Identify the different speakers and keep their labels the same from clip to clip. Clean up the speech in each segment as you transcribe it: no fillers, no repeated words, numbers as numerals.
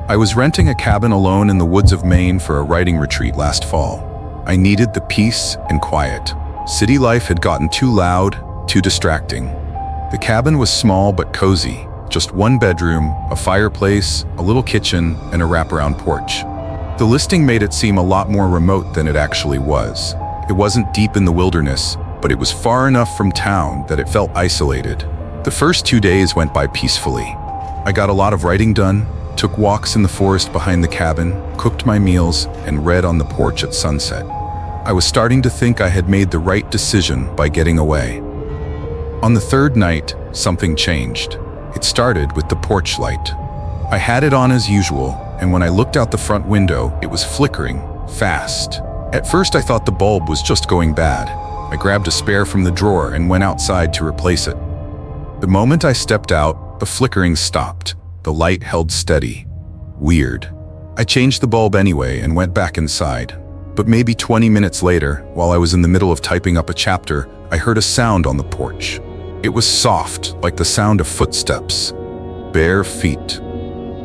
Speaker 1: I was renting a cabin alone in the woods of Maine for a writing retreat last fall. I needed the peace and quiet. City life had gotten too loud, too distracting. The cabin was small but cozy, just one bedroom, a fireplace, a little kitchen, and a wraparound porch. The listing made it seem a lot more remote than it actually was. It wasn't deep in the wilderness, but it was far enough from town that it felt isolated. The first 2 days went by peacefully. I got a lot of writing done, took walks in the forest behind the cabin, cooked my meals, and read on the porch at sunset. I was starting to think I had made the right decision by getting away. On the third night, something changed. It started with the porch light. I had it on as usual, and when I looked out the front window, it was flickering, fast. At first I thought the bulb was just going bad. I grabbed a spare from the drawer and went outside to replace it. The moment I stepped out, the flickering stopped. The light held steady. Weird. I changed the bulb anyway and went back inside. But maybe 20 minutes later, while I was in the middle of typing up a chapter, I heard a sound on the porch. It was soft, like the sound of footsteps. Bare feet.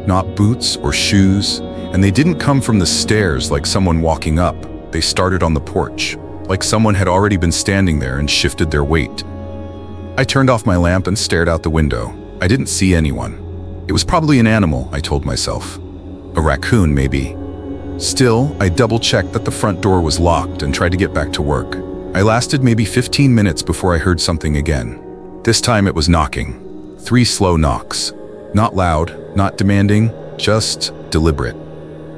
Speaker 1: Not boots or shoes, and they didn't come from the stairs like someone walking up. They started on the porch, like someone had already been standing there and shifted their weight. I turned off my lamp and stared out the window. I didn't see anyone. It was probably an animal, I told myself. A raccoon, maybe. Still, I double-checked that the front door was locked and tried to get back to work. I lasted maybe 15 minutes before I heard something again. This time it was knocking. 3 slow knocks. Not loud, not demanding, just deliberate.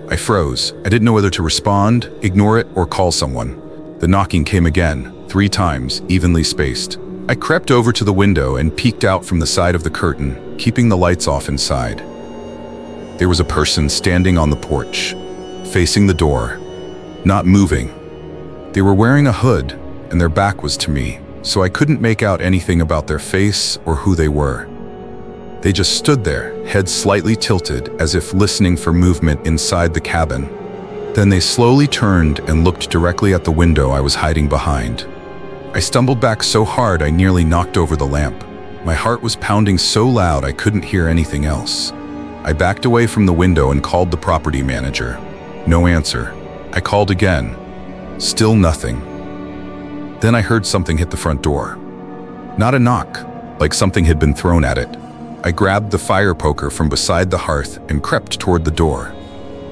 Speaker 1: I froze. I didn't know whether to respond, ignore it, or call someone. The knocking came again, 3 times, evenly spaced. I crept over to the window and peeked out from the side of the curtain, keeping the lights off inside. There was a person standing on the porch, facing the door, not moving. They were wearing a hood, and their back was to me, so I couldn't make out anything about their face or who they were. They just stood there, heads slightly tilted, as if listening for movement inside the cabin. Then they slowly turned and looked directly at the window I was hiding behind. I stumbled back so hard I nearly knocked over the lamp. My heart was pounding so loud I couldn't hear anything else. I backed away from the window and called the property manager. No answer. I called again. Still nothing. Then I heard something hit the front door. Not a knock, like something had been thrown at it. I grabbed the fire poker from beside the hearth and crept toward the door.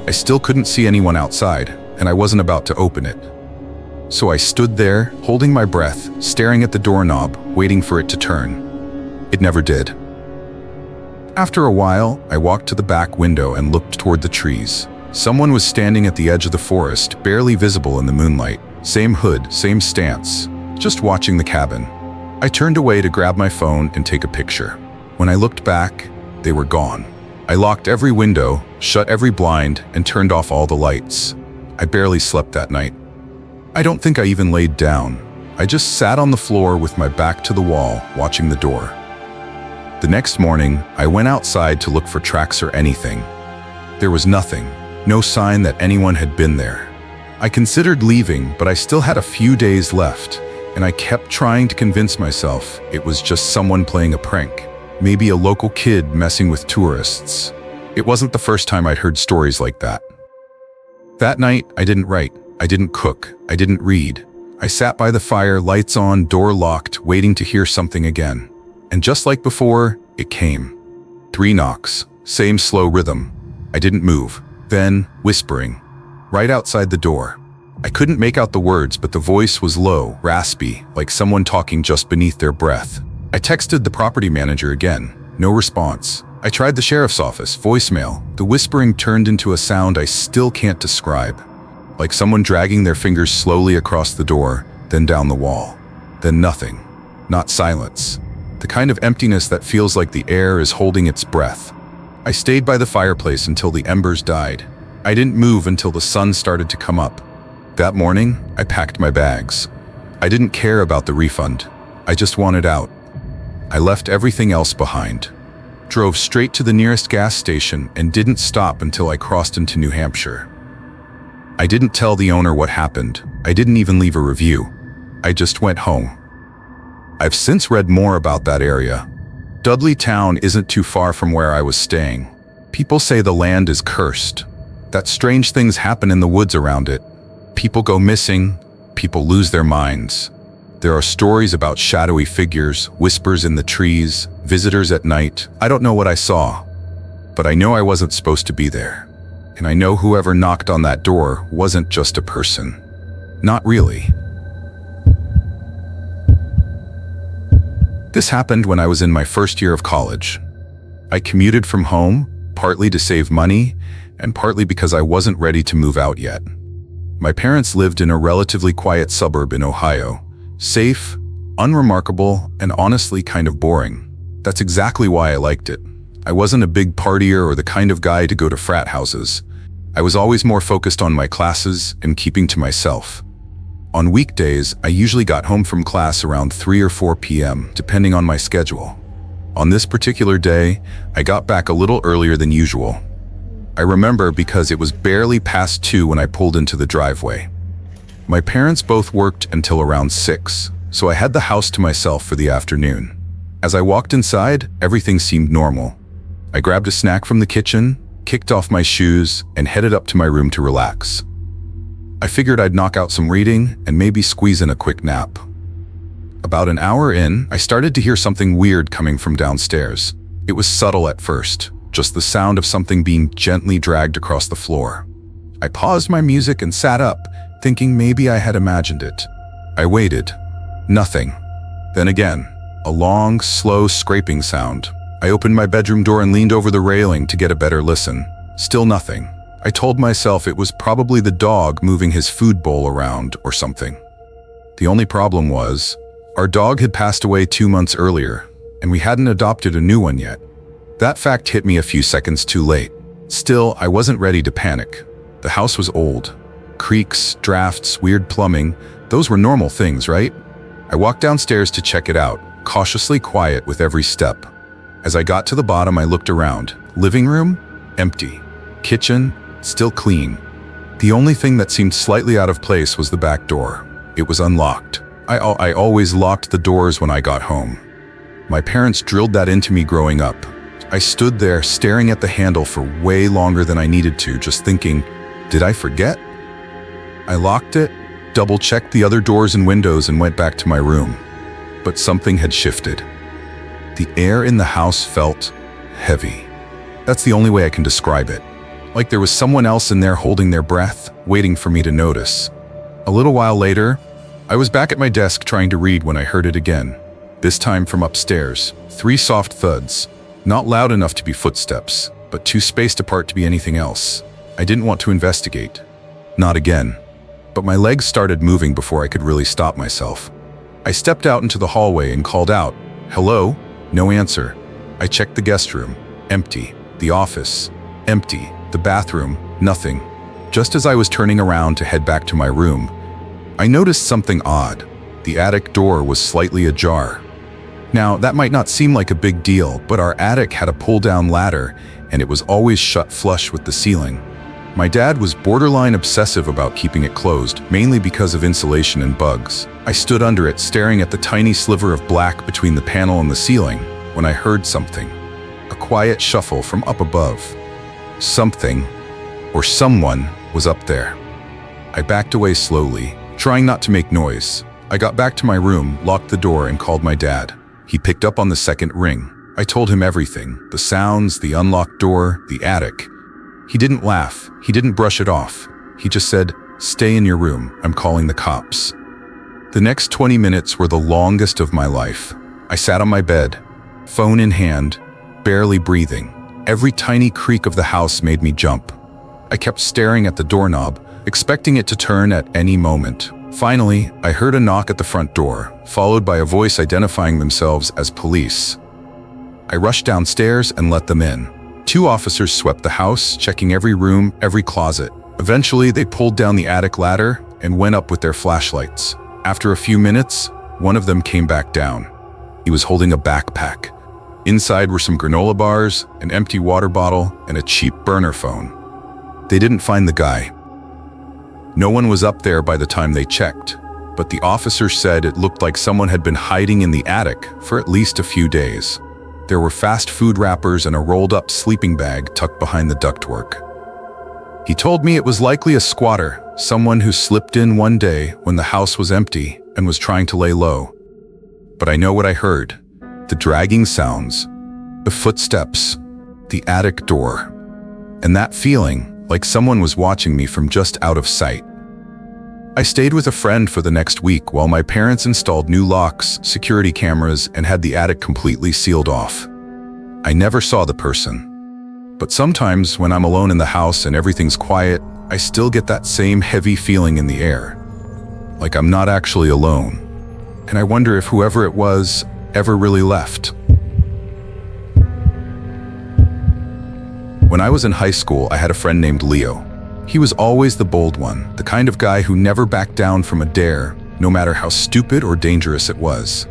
Speaker 1: I still couldn't see anyone outside, and I wasn't about to open it. So I stood there, holding my breath, staring at the doorknob, waiting for it to turn. It never did. After a while, I walked to the back window and looked toward the trees. Someone was standing at the edge of the forest, barely visible in the moonlight. Same hood, same stance, just watching the cabin. I turned away to grab my phone and take a picture. When I looked back, they were gone. I locked every window, shut every blind, and turned off all the lights. I barely slept that night. I don't think I even laid down. I just sat on the floor with my back to the wall, watching the door. The next morning, I went outside to look for tracks or anything. There was nothing, no sign that anyone had been there. I considered leaving, but I still had a few days left, and I kept trying to convince myself it was just someone playing a prank. Maybe a local kid messing with tourists. It wasn't the first time I'd heard stories like that. That night, I didn't write. I didn't cook. I didn't read. I sat by the fire, lights on, door locked, waiting to hear something again. And just like before, it came. 3 knocks, same slow rhythm. I didn't move. Then, whispering, right outside the door. I couldn't make out the words, but the voice was low, raspy, like someone talking just beneath their breath. I texted the property manager again. No response. I tried the sheriff's office, voicemail. The whispering turned into a sound I still can't describe. Like someone dragging their fingers slowly across the door, then down the wall. Then nothing. Not silence. The kind of emptiness that feels like the air is holding its breath. I stayed by the fireplace until the embers died. I didn't move until the sun started to come up. That morning, I packed my bags. I didn't care about the refund. I just wanted out. I left everything else behind. Drove straight to the nearest gas station and didn't stop until I crossed into New Hampshire. I didn't tell the owner what happened. I didn't even leave a review. I just went home. I've since read more about that area. Dudley Town isn't too far from where I was staying. People say the land is cursed, that strange things happen in the woods around it. People go missing, people lose their minds. There are stories about shadowy figures, whispers in the trees, visitors at night. I don't know what I saw, but I know I wasn't supposed to be there. And I know whoever knocked on that door wasn't just a person. Not really. This happened when I was in my first year of college. I commuted from home, partly to save money, and partly because I wasn't ready to move out yet. My parents lived in a relatively quiet suburb in Ohio. Safe, unremarkable, and honestly kind of boring. That's exactly why I liked it. I wasn't a big partier or the kind of guy to go to frat houses. I was always more focused on my classes and keeping to myself. On weekdays, I usually got home from class around 3 or 4 p.m., depending on my schedule. On this particular day, I got back a little earlier than usual. I remember because it was barely past 2 when I pulled into the driveway. My parents both worked until around 6, so I had the house to myself for the afternoon. As I walked inside, everything seemed normal. I grabbed a snack from the kitchen, kicked off my shoes, and headed up to my room to relax. I figured I'd knock out some reading and maybe squeeze in a quick nap. About an hour in, I started to hear something weird coming from downstairs. It was subtle at first, just the sound of something being gently dragged across the floor. I paused my music and sat up, thinking maybe I had imagined it. I waited. Nothing. Then again, a long, slow scraping sound. I opened my bedroom door and leaned over the railing to get a better listen. Still nothing. I told myself it was probably the dog moving his food bowl around or something. The only problem was, our dog had passed away 2 months earlier, and we hadn't adopted a new one yet. That fact hit me a few seconds too late. Still, I wasn't ready to panic. The house was old. Creaks, drafts, weird plumbing, those were normal things, right? I walked downstairs to check it out, cautiously quiet with every step. As I got to the bottom, I looked around. Living room? Empty. Kitchen? Still clean. The only thing that seemed slightly out of place was the back door. It was unlocked. I always locked the doors when I got home. My parents drilled that into me growing up. I stood there staring at the handle for way longer than I needed to, just thinking, did I forget? I locked it, double-checked the other doors and windows, and went back to my room. But something had shifted. The air in the house felt heavy. That's the only way I can describe it. Like there was someone else in there holding their breath, waiting for me to notice. A little while later, I was back at my desk trying to read when I heard it again. This time from upstairs. 3 soft thuds. Not loud enough to be footsteps, but too spaced apart to be anything else. I didn't want to investigate. Not again. But my legs started moving before I could really stop myself. I stepped out into the hallway and called out, "Hello?" No answer. I checked the guest room. Empty. The office. Empty. The bathroom. Nothing. Just as I was turning around to head back to my room, I noticed something odd. The attic door was slightly ajar. Now, that might not seem like a big deal, but our attic had a pull-down ladder, and it was always shut flush with the ceiling. My dad was borderline obsessive about keeping it closed, mainly because of insulation and bugs. I stood under it, staring at the tiny sliver of black between the panel and the ceiling, when I heard something. A quiet shuffle from up above. Something, or someone, was up there. I backed away slowly, trying not to make noise. I got back to my room, locked the door, and called my dad. He picked up on the second ring. I told him everything, the sounds, the unlocked door, the attic. He didn't laugh. He didn't brush it off. He just said, "Stay in your room. I'm calling the cops." The next 20 minutes were the longest of my life. I sat on my bed, phone in hand, barely breathing. Every tiny creak of the house made me jump. I kept staring at the doorknob, expecting it to turn at any moment. Finally, I heard a knock at the front door, followed by a voice identifying themselves as police. I rushed downstairs and let them in. 2 officers swept the house, checking every room, every closet. Eventually, they pulled down the attic ladder and went up with their flashlights. After a few minutes, one of them came back down. He was holding a backpack. Inside were some granola bars, an empty water bottle, and a cheap burner phone. They didn't find the guy. No one was up there by the time they checked, but the officer said it looked like someone had been hiding in the attic for at least a few days. There were fast food wrappers and a rolled-up sleeping bag tucked behind the ductwork. He told me it was likely a squatter, someone who slipped in one day when the house was empty and was trying to lay low. But I know what I heard. The dragging sounds, the footsteps, the attic door, and that feeling like someone was watching me from just out of sight. I stayed with a friend for the next week while my parents installed new locks, security cameras, and had the attic completely sealed off. I never saw the person. But sometimes when I'm alone in the house and everything's quiet, I still get that same heavy feeling in the air. Like I'm not actually alone. And I wonder if whoever it was ever really left. When I was in high school, I had a friend named Leo. He was always the bold one, the kind of guy who never backed down from a dare, no matter how stupid or dangerous it was.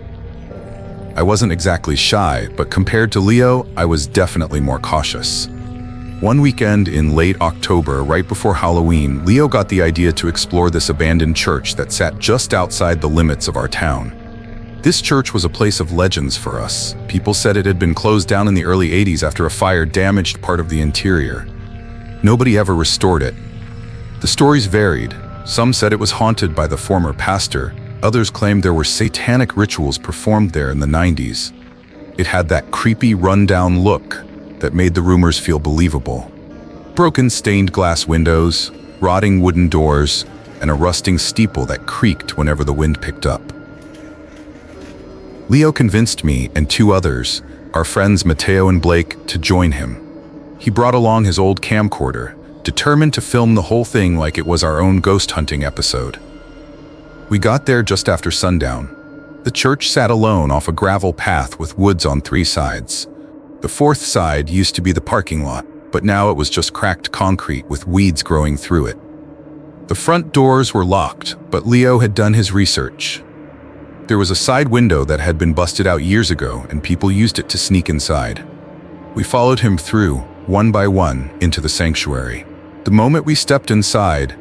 Speaker 1: I wasn't exactly shy, but compared to Leo, I was definitely more cautious. One weekend in late October, right before Halloween, Leo got the idea to explore this abandoned church that sat just outside the limits of our town. This church was a place of legends for us. People said it had been closed down in the early 80s after a fire damaged part of the interior. Nobody ever restored it. The stories varied. Some said it was haunted by the former pastor. Others claimed there were satanic rituals performed there in the 90s. It had that creepy, run-down look that made the rumors feel believable. Broken stained glass windows, rotting wooden doors, and a rusting steeple that creaked whenever the wind picked up. Leo convinced me and two others, our friends Mateo and Blake, to join him. He brought along his old camcorder, determined to film the whole thing like it was our own ghost hunting episode. We got there just after sundown. The church sat alone off a gravel path with woods on three sides. The fourth side used to be the parking lot, but now it was just cracked concrete with weeds growing through it. The front doors were locked, but Leo had done his research. There was a side window that had been busted out years ago, and people used it to sneak inside. We followed him through, one by one, into the sanctuary. The moment we stepped inside,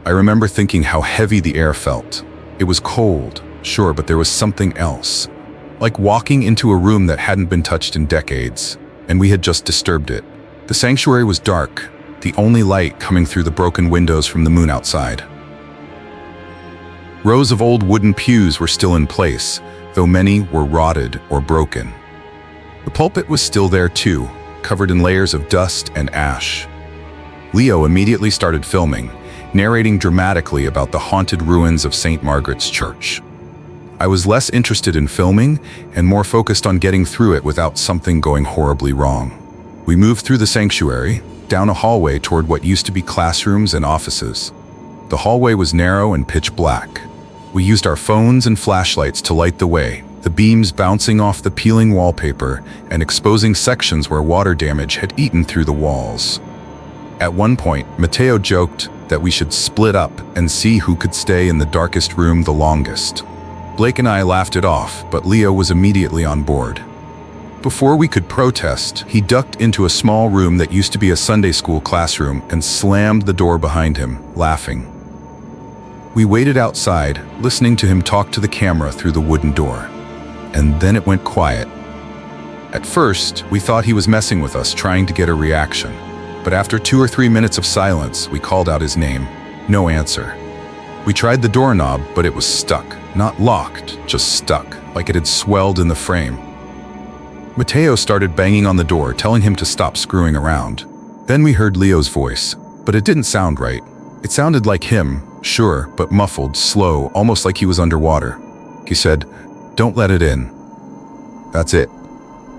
Speaker 1: I remember thinking how heavy the air felt. It was cold, sure, but there was something else. Like walking into a room that hadn't been touched in decades, and we had just disturbed it. The sanctuary was dark, the only light coming through the broken windows from the moon outside. Rows of old wooden pews were still in place, though many were rotted or broken. The pulpit was still there too, covered in layers of dust and ash. Leo immediately started filming, narrating dramatically about the haunted ruins of St. Margaret's Church. I was less interested in filming and more focused on getting through it without something going horribly wrong. We moved through the sanctuary, down a hallway toward what used to be classrooms and offices. The hallway was narrow and pitch black. We used our phones and flashlights to light the way, the beams bouncing off the peeling wallpaper and exposing sections where water damage had eaten through the walls. At one point, Mateo joked that we should split up and see who could stay in the darkest room the longest. Blake and I laughed it off, but Leo was immediately on board. Before we could protest, he ducked into a small room that used to be a Sunday school classroom and slammed the door behind him, laughing. We waited outside, listening to him talk to the camera through the wooden door. And then it went quiet. At first, we thought he was messing with us, trying to get a reaction. But after 2 or 3 minutes of silence, we called out his name. No answer. We tried the doorknob, but it was stuck. Not locked, just stuck, like it had swelled in the frame. Mateo started banging on the door, telling him to stop screwing around. Then we heard Leo's voice, but it didn't sound right. It sounded like him, sure, but muffled, slow, almost like he was underwater. He said, "Don't let it in." That's it.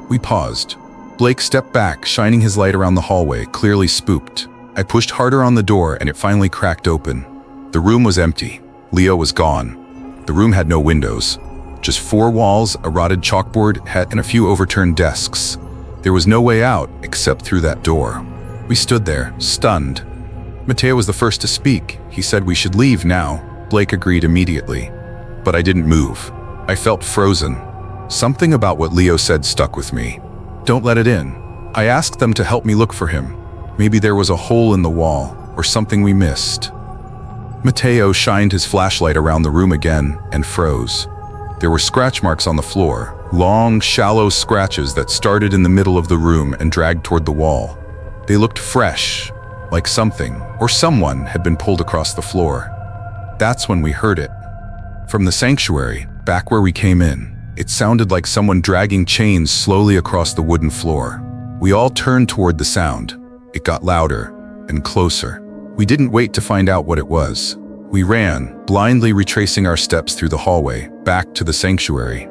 Speaker 1: We paused. Blake stepped back, shining his light around the hallway, clearly spooked. I pushed harder on the door and it finally cracked open. The room was empty. Leo was gone. The room had no windows. Just 4 walls, a rotted chalkboard, and a few overturned desks. There was no way out except through that door. We stood there, stunned. Mateo was the first to speak. He said we should leave now. Blake agreed immediately. But I didn't move. I felt frozen. Something about what Leo said stuck with me. Don't let it in. I asked them to help me look for him. Maybe there was a hole in the wall, or something we missed. Mateo shined his flashlight around the room again and froze. There were scratch marks on the floor, Long, shallow scratches that started in the middle of the room and dragged toward the wall. They looked fresh, like something or someone had been pulled across the floor. That's when we heard it. From the sanctuary, back where we came in, it sounded like someone dragging chains slowly across the wooden floor. We all turned toward the sound. It got louder and closer. We didn't wait to find out what it was. We ran, blindly retracing our steps through the hallway, back to the sanctuary.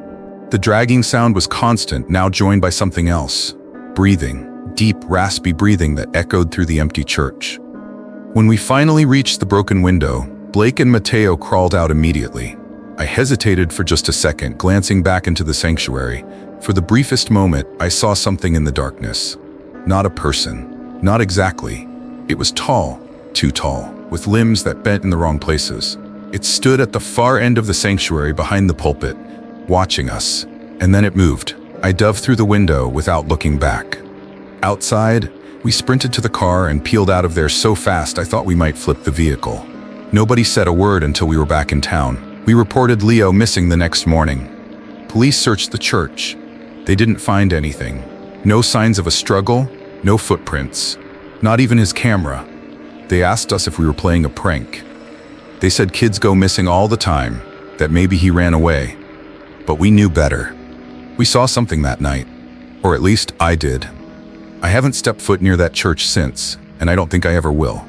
Speaker 1: The dragging sound was constant, now joined by something else. Breathing. Deep, raspy breathing that echoed through the empty church. When we finally reached the broken window, Blake and Mateo crawled out immediately. I hesitated for just a second, glancing back into the sanctuary. For the briefest moment, I saw something in the darkness. Not a person. Not exactly. It was tall, too tall, with limbs that bent in the wrong places. It stood at the far end of the sanctuary behind the pulpit, watching us. And then it moved. I dove through the window without looking back. Outside, we sprinted to the car and peeled out of there so fast I thought we might flip the vehicle. Nobody said a word until we were back in town. We reported Leo missing the next morning. Police searched the church. They didn't find anything. No signs of a struggle, no footprints, not even his camera. They asked us if we were playing a prank. They said kids go missing all the time, that maybe he ran away. But we knew better. We saw something that night, or at least I did. I haven't stepped foot near that church since, and I don't think I ever will.